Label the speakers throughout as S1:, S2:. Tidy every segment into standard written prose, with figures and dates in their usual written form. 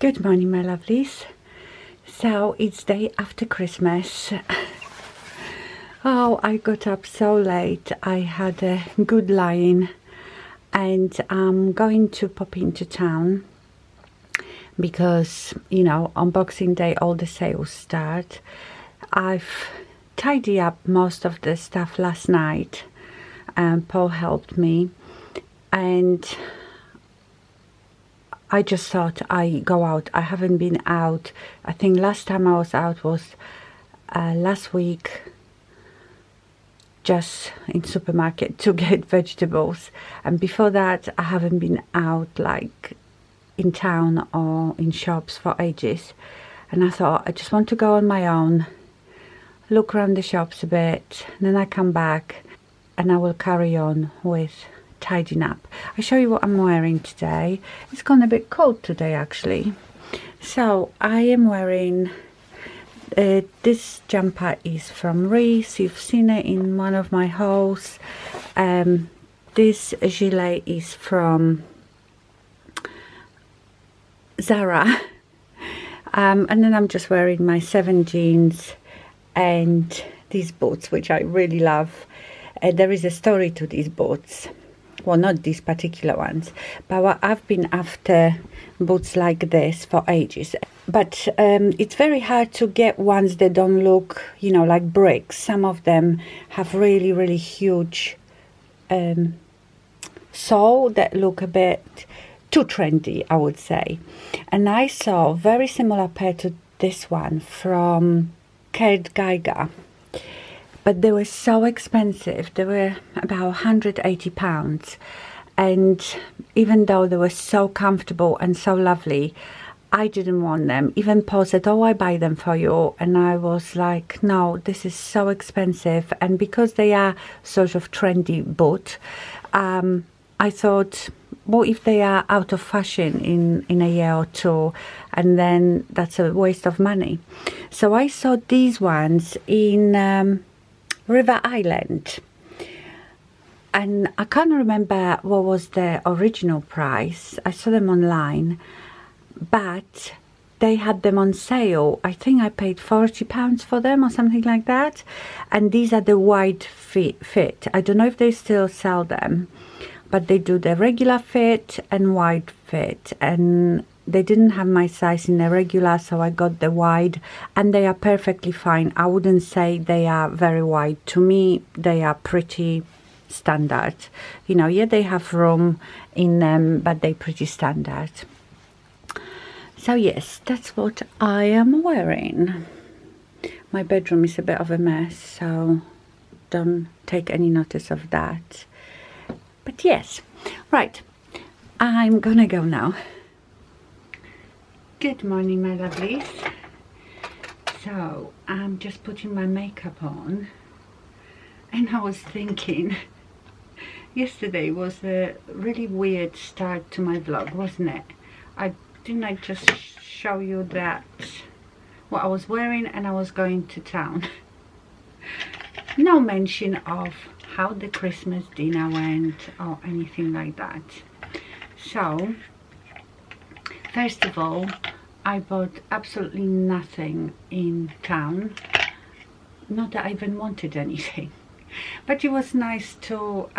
S1: Good morning, my lovelies. So it's day after Christmas. Oh, I got up so late. I had a good lie-in and I'm going to pop into town because, you know, on Boxing Day all the sales start. I've tidied up most of the stuff last night and Paul helped me, and I just thought I go out. I haven't been out. I think last time I was out was last week, just in supermarket to get vegetables. And before that, I haven't been out like in town or in shops for ages. And I thought I just want to go on my own, look around the shops a bit, and then I come back and I will carry on with tidying up. I'll show you what I'm wearing today. It's gone a bit cold today actually. So I am wearing this jumper is from Reiss. You've seen it in one of my hauls. This gilet is from Zara. And then I'm just wearing my 7 jeans and these boots, which I really love. There is a story to these boots. Well, not these particular ones, but I've been after boots like this for ages. But it's very hard to get ones that don't look, you know, like bricks. Some of them have really, really huge sole that look a bit too trendy, I would say. And I saw a very similar pair to this one from Kurt Geiger. But they were so expensive. They were about £180. And even though they were so comfortable and so lovely, I didn't want them. Even Paul said, oh, I buy them for you. And I was like, no, this is so expensive. And because they are sort of trendy boot, I thought, what if they are out of fashion in a year or two, and then that's a waste of money. So I saw these ones in River Island, and I can't remember what was the original price. I saw them online, but they had them on sale. I think I paid £40 for them or something like that. And these are the wide fit. I don't know if they still sell them, but they do the regular fit and wide fit, and they didn't have my size in the regular, so I got the wide, and they are perfectly fine. I wouldn't say they are very wide. To me, they are pretty standard. You know, yeah, they have room in them, but they're pretty standard. So yes, that's what I am wearing. My bedroom is a bit of a mess, so don't take any notice of that. But yes, right, I'm gonna go now. Good morning, my lovelies. So I'm just putting my makeup on, and I was thinking, yesterday was a really weird start to my vlog, wasn't it? Didn't I just show you that what I was wearing and I was going to town? No mention of how the Christmas dinner went or anything like that. So first of all, I bought absolutely nothing in town. Not that I even wanted anything, but it was nice to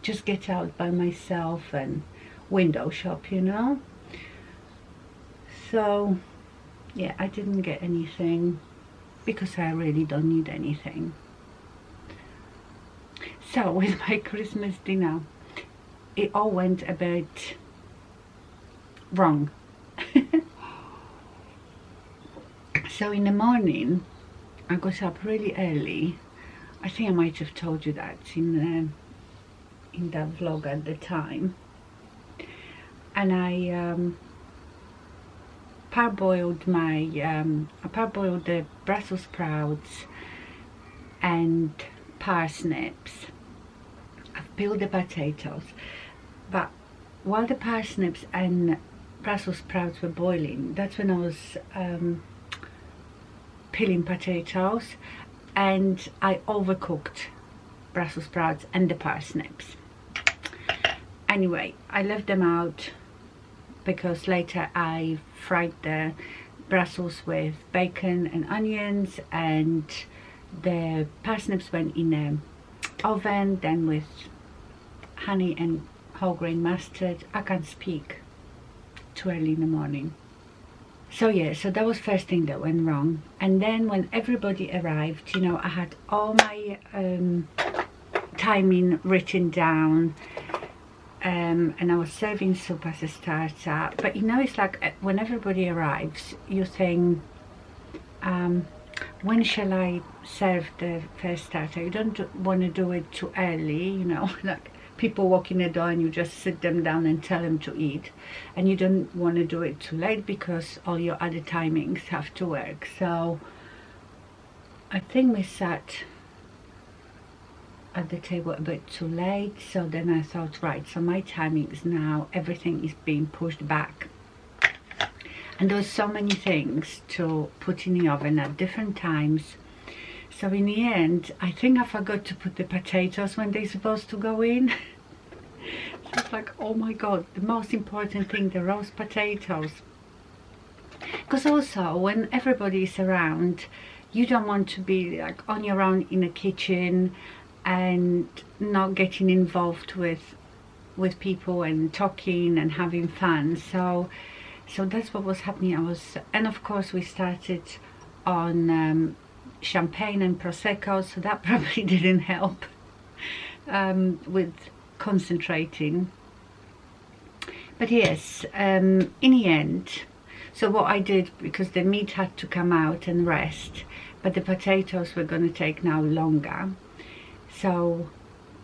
S1: just get out by myself and window shop, you know. So yeah, I didn't get anything because I really don't need anything. So with my Christmas dinner, it all went a bit wrong. So in the morning, I got up really early. I think I might have told you that in that vlog at the time. And I parboiled the Brussels sprouts and parsnips. I've peeled the potatoes, but while the parsnips and Brussels sprouts were boiling, that's when I was peeling potatoes, and I overcooked Brussels sprouts and the parsnips. Anyway, I left them out because later I fried the Brussels with bacon and onions, and the parsnips went in the oven, then with honey and whole grain mustard. I can't speak, too early in the morning. So yeah, so that was first thing that went wrong. And then when everybody arrived, you know, I had all my timing written down, and I was serving soup as a starter. But you know, it's like when everybody arrives, you think, when shall I serve the first starter? You don't want to do it too early, you know, like people walk in the door and you just sit them down and tell them to eat. And you don't want to do it too late because all your other timings have to work. So I think we sat at the table a bit too late. So then I thought, right, so my timings now, everything is being pushed back. And there was so many things to put in the oven at different times. So in the end, I think I forgot to put the potatoes when they're supposed to go in. So it's like, oh my god, the most important thing, the roast potatoes. Because also, when everybody is around, you don't want to be like on your own in the kitchen and not getting involved with people and talking and having fun. So that's what was happening. And of course we started on champagne and prosecco, so that probably didn't help with concentrating. But yes, in the end, so what I did, because the meat had to come out and rest, but the potatoes were going to take now longer, so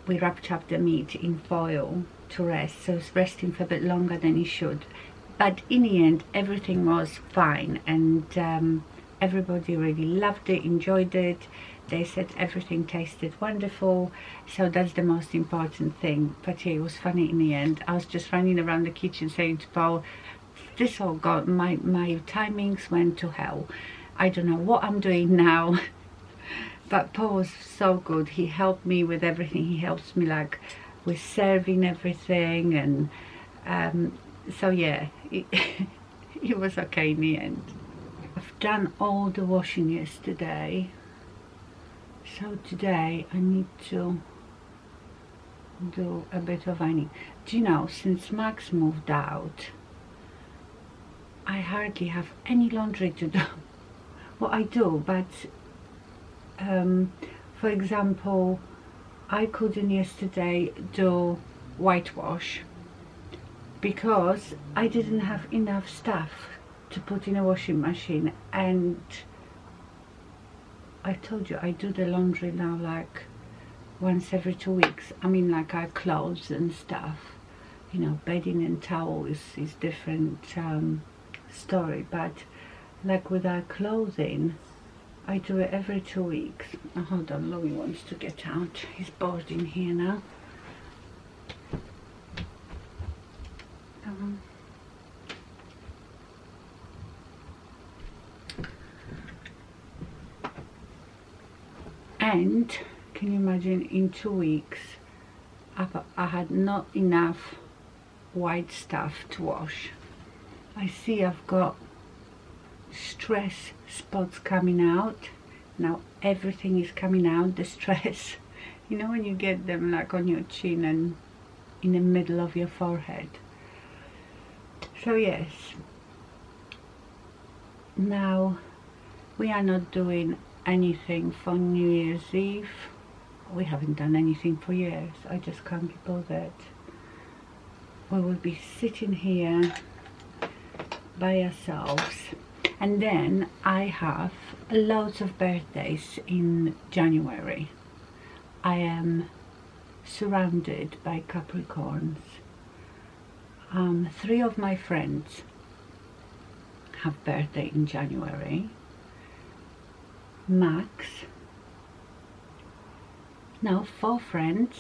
S1: we wrapped up the meat in foil to rest, so it's resting for a bit longer than it should. But in the end, everything was fine, and everybody really loved it, enjoyed it. They said everything tasted wonderful, so that's the most important thing. But yeah, it was funny in the end. I was just running around the kitchen saying to Paul, this all got, my timings went to hell. I don't know what I'm doing now. But Paul was so good. He helped me with everything. He helps me like with serving everything, and so yeah, it was okay in the end. I've done all the washing yesterday, so today I need to do a bit of ironing. Do you know, since Max moved out, I hardly have any laundry to do. Well, I do, but for example, I couldn't yesterday do whitewash because I didn't have enough stuff to put in a washing machine. And I told you I do the laundry now like once every 2 weeks. I mean, like our clothes and stuff, you know, bedding and towels is different story, but like with our clothing, I do it every 2 weeks. Oh, hold on, Louis wants to get out. He's bored in here now. And can you imagine, in 2 weeks I had not enough white stuff to wash. I see I've got stress spots coming out now. Everything is coming out, the stress, you know, when you get them like on your chin and in the middle of your forehead. So yes, now we are not doing anything for New Year's Eve. We haven't done anything for years. I just can't be bothered. We will be sitting here by ourselves. And then I have loads of birthdays in January. I am surrounded by Capricorns. 3 of my friends have birthday in January. Max, no, 4 friends,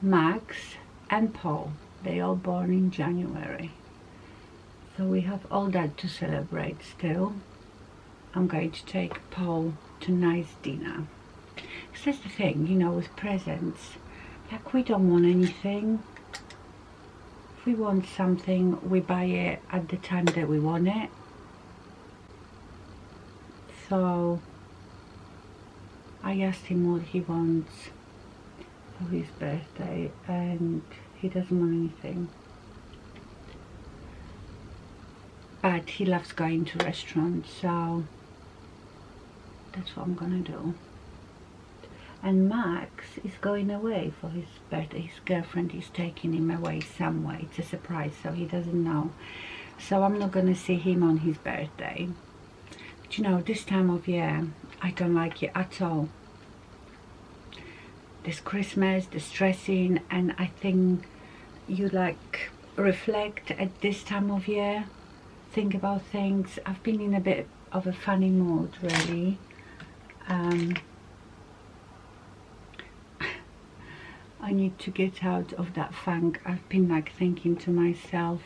S1: Max and Paul, they all born in January. So we have all that to celebrate still. I'm going to take Paul to nice dinner. Because that's the thing, you know, with presents, like we don't want anything we want something, we buy it at the time that we want it. So I asked him what he wants for his birthday, and he doesn't want anything. But he loves going to restaurants, so that's what I'm gonna do. And Max is going away for his birthday. His girlfriend is taking him away somewhere. It's a surprise, so he doesn't know. So I'm not gonna see him on his birthday. But you know, this time of year, I don't like it at all. This Christmas, the stressing, and I think you like reflect at this time of year, think about things. I've been in a bit of a funny mood, really. I need to get out of that funk. I've been like thinking to myself,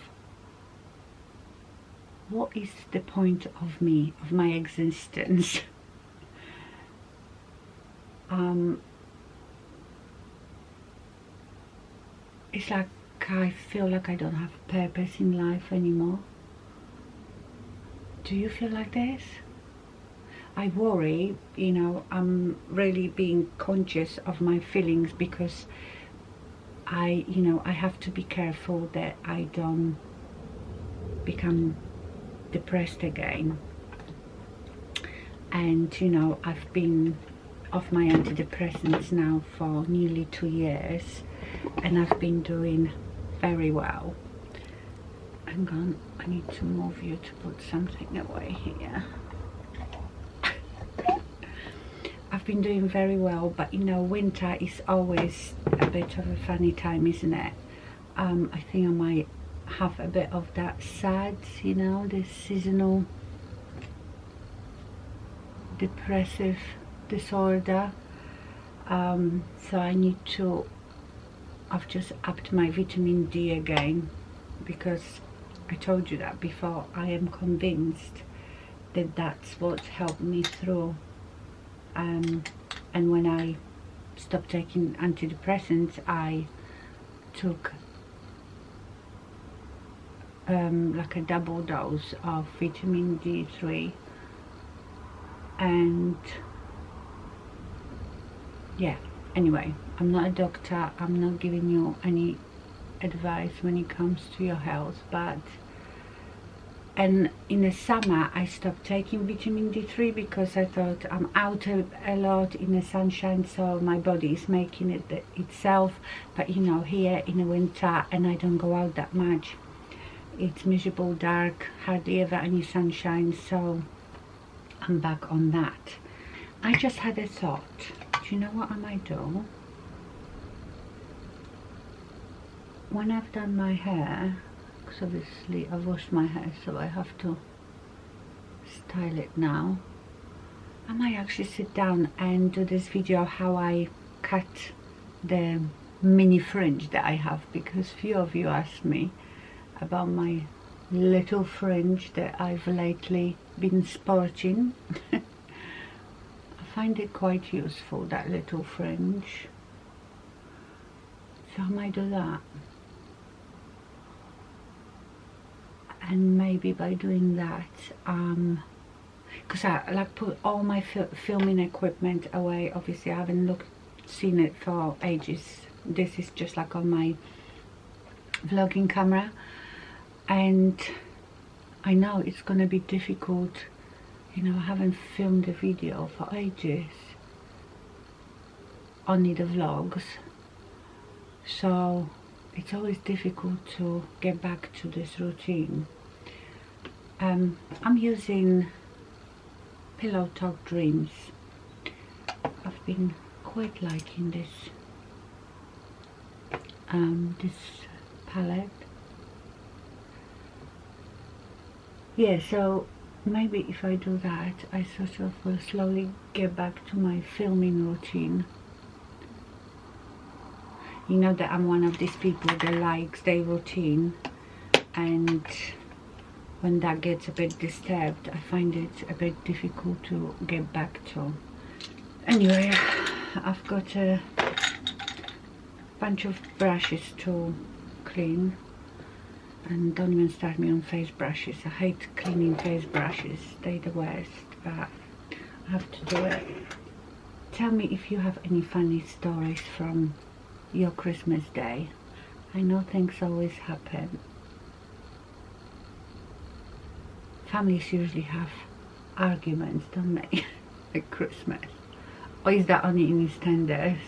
S1: what is the point of me, of my existence? It's like I feel like I don't have purpose in life anymore. Do you feel like this? I worry, you know, I'm really being conscious of my feelings, because I have to be careful that I don't become depressed again. And you know, I've been off my antidepressants now for nearly 2 years, and I've been doing very well. Hang on, I need to move you to put something away here. I've been doing very well, but you know, winter is always a bit of a funny time, isn't it? I think I might have a bit of that sad, you know, this seasonal depressive disorder. So I need to, I've just upped my vitamin D again, because I told you that before. I am convinced that that's what helped me through. And when I stopped taking antidepressants, I took like a double dose of vitamin D3, and yeah, anyway, I'm not a doctor, I'm not giving you any advice when it comes to your health, but and in the summer I stopped taking vitamin D3 because I thought I'm out a lot in the sunshine, so my body is making it itself. But you know, here in the winter, and I don't go out that much, it's miserable, dark, hardly ever any sunshine, so I'm back on that. I just had a thought. Do you know what I might do? When I've done my hair, because obviously I've washed my hair, so I have to style it now, I might actually sit down and do this video how I cut the mini fringe that I have, because few of you asked me about my little fringe that I've lately been sporting. I find it quite useful, that little fringe, so I might do that. And maybe by doing that, because I like put all my filming equipment away. Obviously I haven't seen it for ages. This is just like on my vlogging camera, and I know it's gonna be difficult, you know, I haven't filmed a video for ages, only the vlogs, so it's always difficult to get back to this routine. I'm using Pillow Talk Dreams. I've been quite liking this this palette. Yeah, so maybe if I do that, I sort of will slowly get back to my filming routine. You know that I'm one of these people that likes their routine, and when that gets a bit disturbed, I find it a bit difficult to get back to. Anyway, I've got a bunch of brushes to clean. And don't even start me on face brushes. I hate cleaning face brushes, they're the worst, but I have to do it. Tell me if you have any funny stories from your Christmas day. I know things always happen. Families usually have arguments, don't they, at Christmas? Or is that only in EastEnders?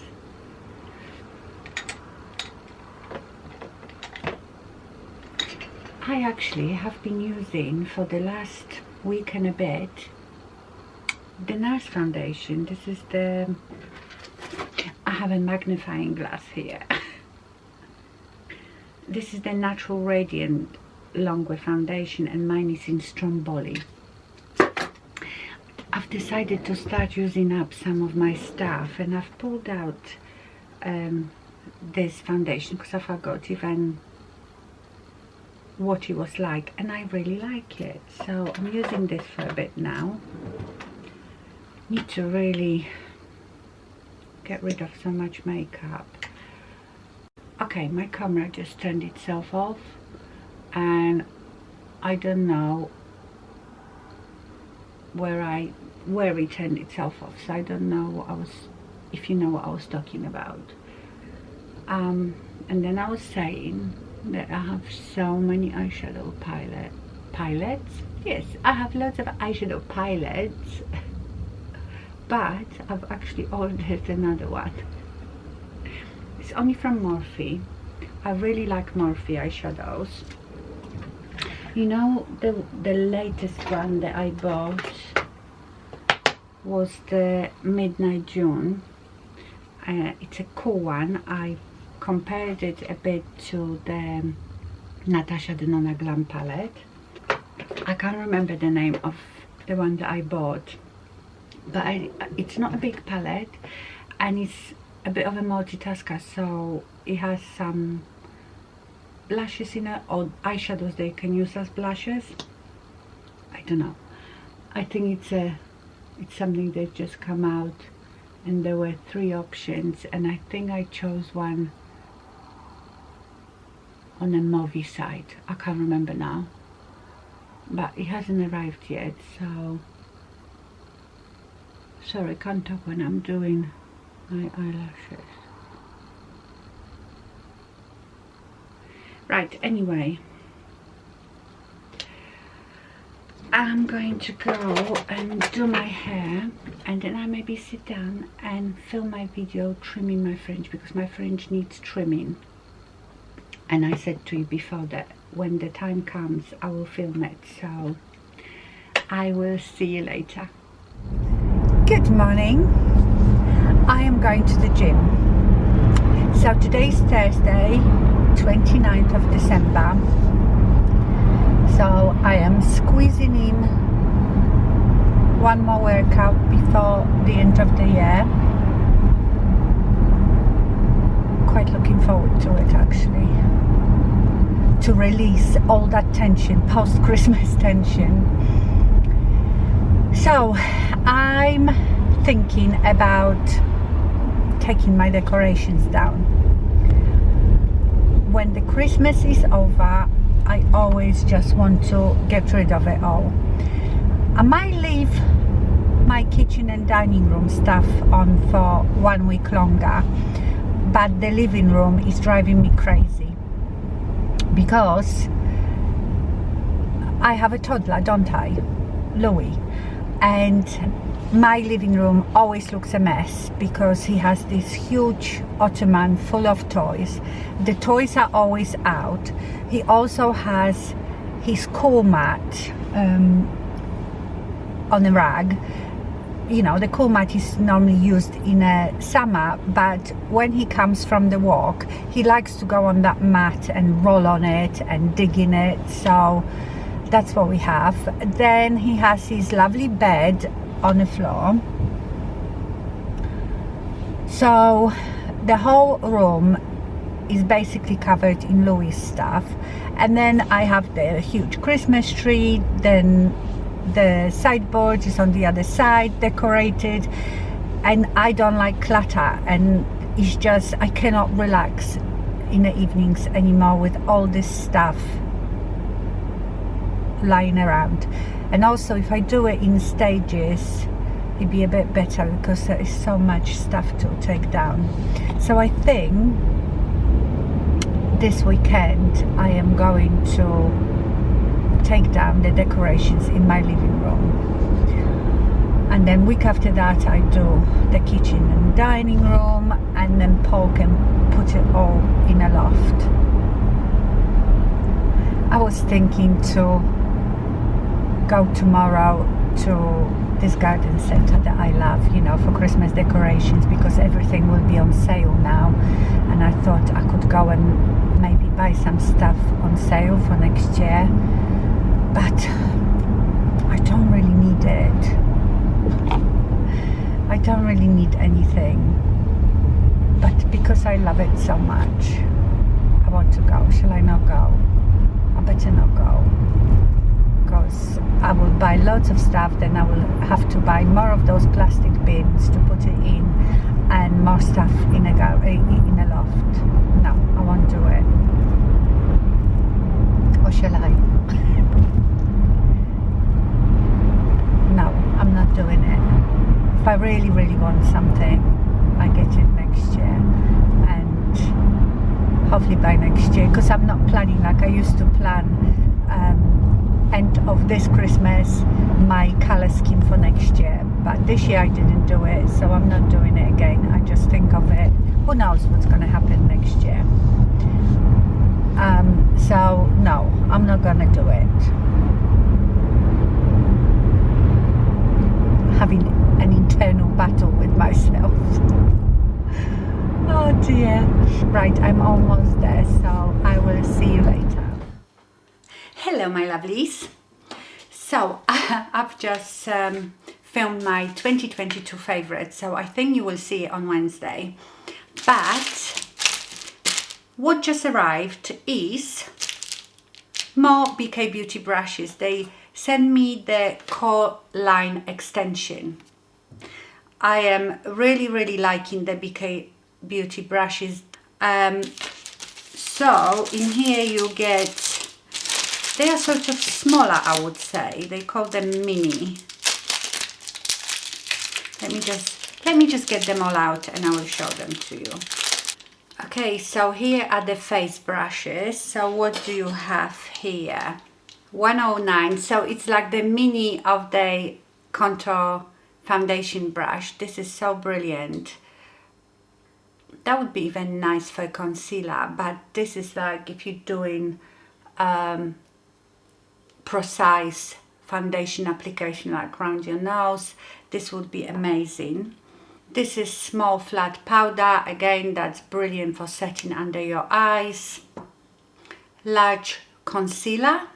S1: I actually have been using for the last week and a bit the Nars foundation. This is the, I have a magnifying glass here. This is the Natural Radiant Longwear foundation, and mine is in Stromboli. I've decided to start using up some of my stuff, and I've pulled out this foundation because I forgot even what it was like, and I really like it, so I'm using this for a bit now. Need to really get rid of so much makeup. Okay, my camera just turned itself off, and I don't know where it turned itself off, so I don't know what I was, if you know what I was talking about. And then I was saying that I have so many eyeshadow palettes. Yes, I have lots of eyeshadow palettes, but I've actually ordered another one. It's only from Morphe. I really like Morphe eyeshadows. You know, the latest one that I bought was the Midnight Dune. It's a cool one. I compared it a bit to the Natasha Denona Glam palette. I can't remember the name of the one that I bought, but it's not a big palette, and it's a bit of a multitasker, so it has some blushes in it, or eyeshadows they can use as blushes. I don't know. I think it's something that just come out, and there were 3 options, and I think I chose one on a Morphe site. I can't remember now, but it hasn't arrived yet, so sorry, I can't talk when I'm doing my eyelashes. Right, anyway, I'm going to go and do my hair, and then I maybe sit down and film my video trimming my fringe, because my fringe needs trimming. And I said to you before that when the time comes I will film it, so I will see you later. Good morning. I am going to the gym. So today's Thursday, 29th of December. So I am squeezing in one more workout before the end of the year. Quite looking forward to it, actually, to release all that tension, post-Christmas tension. So I'm thinking about taking my decorations down. When the Christmas is over, I always just want to get rid of it all. I might leave my kitchen and dining room stuff on for 1 week longer, but the living room is driving me crazy because I have a toddler, don't I, Louis, and my living room always looks a mess because he has this huge ottoman full of toys. The toys are always out. He also has his cool mat on a rag. You know, the cool mat is normally used in a summer, but when he comes from the walk, he likes to go on that mat and roll on it and dig in it. So that's what we have. Then he has his lovely bed on the floor. So the whole room is basically covered in Louis stuff. And then I have the huge Christmas tree, then the sideboard is on the other side decorated, and I don't like clutter, and it's just I cannot relax in the evenings anymore with all this stuff lying around. And also if I do it in stages, it'd be a bit better because there is so much stuff to take down. So I think this weekend I am going to take down the decorations in my living room, and then week after that I do the kitchen and dining room, and then Paul can put it all in a loft. I was thinking to go tomorrow to this garden center that I love, you know, for Christmas decorations, because everything will be on sale now, and I thought I could go and maybe buy some stuff on sale for next year, but I don't really need it. I don't really need anything, but because I love it so much, I want to go. Shall I not go? I better not go, because I will buy loads of stuff, then I will have to buy more of those plastic bins to put it in, and more stuff in a loft. No, I won't do it. Or shall I? No, I'm not doing it. If I really, really want something, I get it next year, and hopefully by next year, because I'm not planning like I used to plan end of this Christmas my colour scheme for next year, but this year I didn't do it, so I'm not doing it again. I just think of it, who knows what's going to happen next year. So no, I'm not going to do it. Having an internal battle with myself. Oh dear. Right, I'm almost there, so I will see you later. Hello my lovelies. So I've just filmed my 2022 favourites, so I think you will see it on Wednesday. But what just arrived is more BK Beauty brushes. They sent me the core line extension. I am really liking the BK Beauty brushes. So in here you get, they are sort of smaller, I would say. They call them mini. Let me just get them all out and I will show them to you. Okay, so here are the face brushes. So what do you have here? 109. So it's like the mini of the contour foundation brush. This is so brilliant. That would be even nice for concealer, but this is like if you're doing precise foundation application like around your nose, this would be amazing. This is small flat powder, again that's brilliant for setting under your eyes. Large concealer,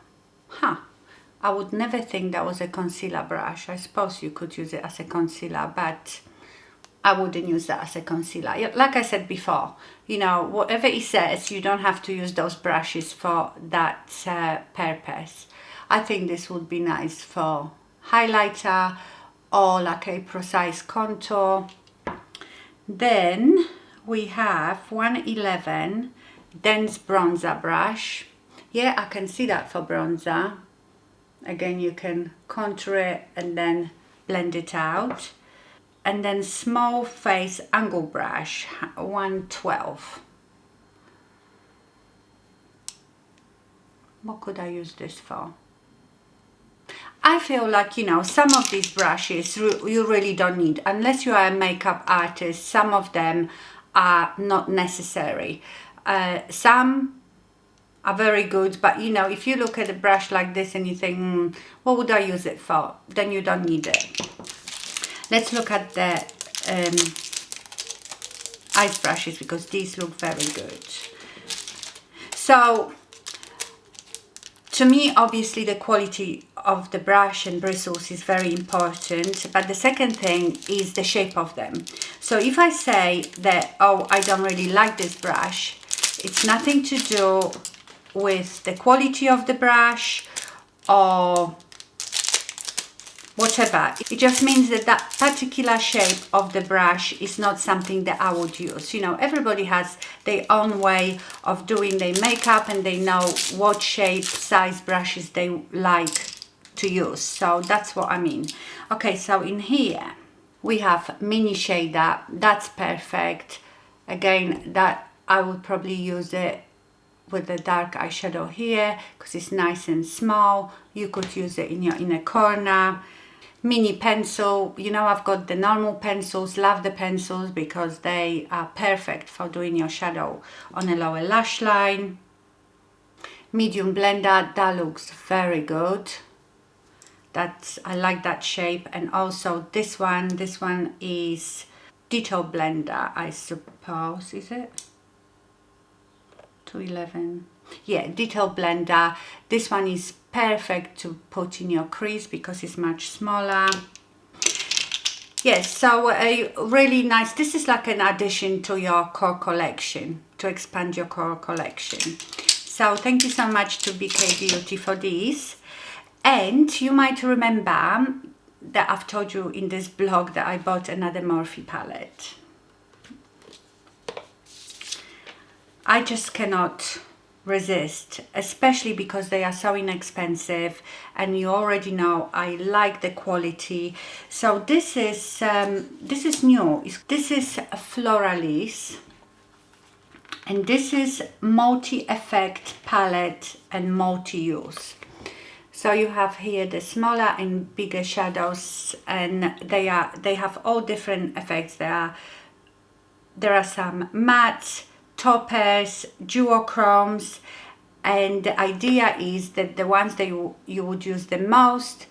S1: I would never think that was a concealer brush. I suppose you could use it as a concealer, but I wouldn't use that as a concealer. Like I said before, you know, whatever it says, you don't have to use those brushes for that purpose. I think this would be nice for highlighter or like a precise contour. Then we have 111 dense bronzer brush. Yeah, I can see that for bronzer. Again, you can contour it and then blend it out. And then small face angle brush, 112. What could I use this for? I feel like, you know, some of these brushes you really don't need. Unless you are a makeup artist, some of them are not necessary. Some are very good, but you know, if you look at a brush like this and you think, what would I use it for? Then you don't need it. Let's look at the eyes brushes, because these look very good. So to me, obviously the quality of the brush and bristles is very important, but the second thing is the shape of them. So if I say that, oh, I don't really like this brush, it's nothing to do with the quality of the brush or whatever. It just means that that particular shape of the brush is not something that I would use. You know, everybody has their own way of doing their makeup, and they know what shape, size brushes they like to use. So that's what I mean. Okay, so in here we have mini shader. That's perfect. Again, that I would probably use it with the dark eyeshadow here because it's nice and small. You could use it in your inner corner. Mini pencil, you know, I've got the normal pencils, love the pencils because they are perfect for doing your shadow on a lower lash line. Medium blender, that looks very good. I like that shape. And also this one is detail blender, I suppose, is it? 211. Yeah, detail blender. This one is perfect to put in your crease because it's much smaller. Yes, so really nice. This is like an addition to your core collection, to expand your core collection. So thank you so much to BK Beauty for these. And you might remember that I've told you in this blog that I bought another Morphe palette. I just cannot resist, especially because they are so inexpensive, and you already know I like the quality. So this is new. This is Floralisse, and this is multi-effect palette and multi-use. So you have here the smaller and bigger shadows, and they have all different effects. There are some mattes, toppers, duochromes, and the idea is that the ones that you would use the most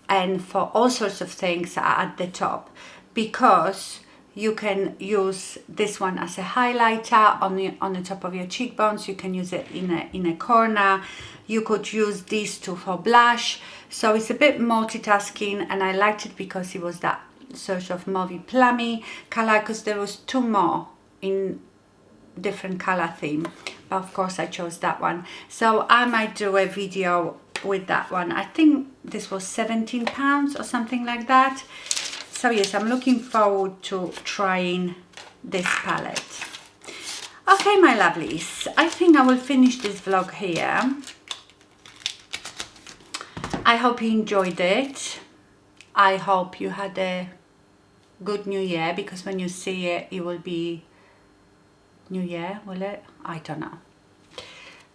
S1: and for all sorts of things are at the top, because you can use this one as a highlighter on the top of your cheekbones. You can use it in a corner. You could use these two for blush. So it's a bit multitasking, and I liked it because it was that sort of mauvey plummy color, because there was two more in different color theme, but of course I chose that one. So I might do a video with that one. I think this was £17 or something like that. So yes, I'm looking forward to trying this palette. Okay, my lovelies, I think I will finish this vlog here. I hope you enjoyed it. I hope you had a good new year, because when you see it, it will be New Year, will it? I don't know.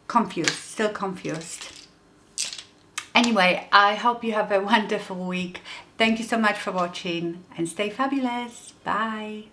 S1: Confused, still confused. Anyway, I hope you have a wonderful week. Thank you so much for watching, and stay fabulous. Bye.